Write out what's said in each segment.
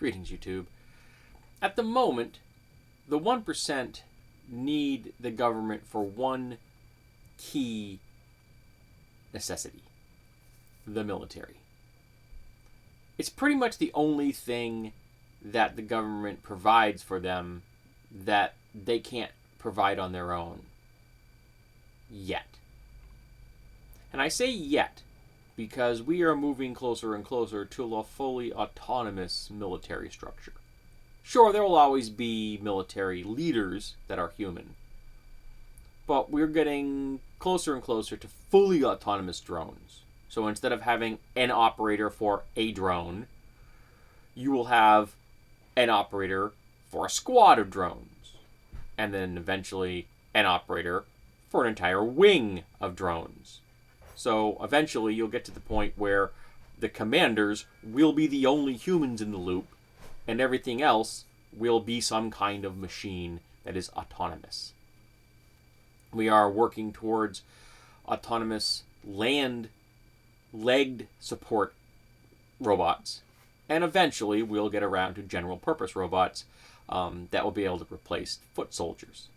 Greetings, YouTube. At the moment, the 1% need the government for one key necessity: the military. It's pretty much the only thing that the government provides for them that they can't provide on their own. Yet. And I say yet because we are moving closer and closer to a fully autonomous military structure. Sure, there will always be military leaders that are human, but we're getting closer and closer to fully autonomous drones. So instead of having an operator for a drone, you will have an operator for a squad of drones, and then eventually an operator for an entire wing of drones. So eventually you'll get to the point where the commanders will be the only humans in the loop, and everything else will be some kind of machine that is autonomous. We are working towards autonomous land-legged support robots, and eventually we'll get around to general-purpose robots that will be able to replace foot soldiers.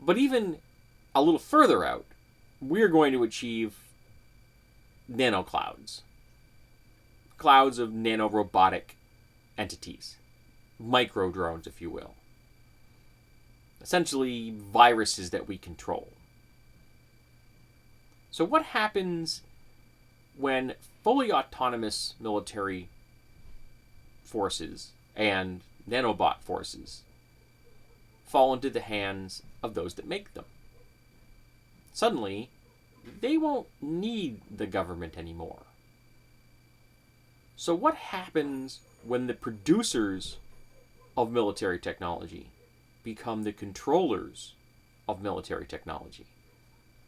But even a little further out, we're going to achieve nanoclouds. Clouds of nanorobotic entities. Micro-drones, if you will. Essentially, viruses that we control. So what happens when fully autonomous military forces and nanobot forces fall into the hands of those that make them? Suddenly, they won't need the government anymore. So what happens when the producers of military technology become the controllers of military technology?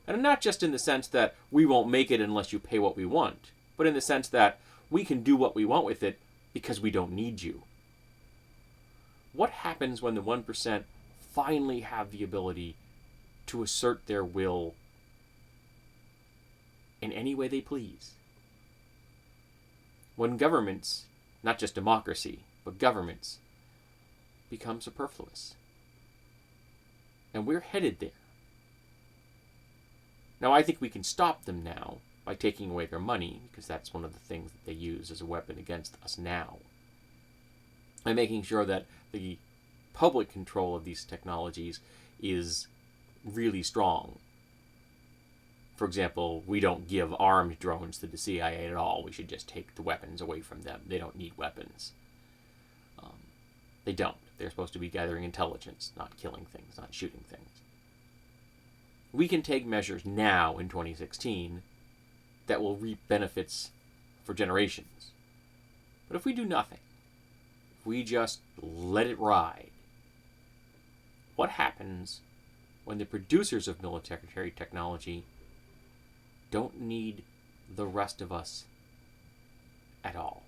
And not just in the sense that we won't make it unless you pay what we want, but in the sense that we can do what we want with it because we don't need you. What happens when the 1% finally have the ability to assert their will in any way they please? When governments, not just democracy, but governments, become superfluous. And we're headed there. Now, I think we can stop them now by taking away their money, because that's one of the things that they use as a weapon against us now. And making sure that the public control of these technologies is really strong. For example, we don't give armed drones to the CIA at all. We should just take the weapons away from them. They don't need weapons. They don't. They're supposed to be gathering intelligence, not killing things, not shooting things. We can take measures now in 2016 that will reap benefits for generations. But if we do nothing, if we just let it ride, what happens when the producers of military technology don't need the rest of us at all?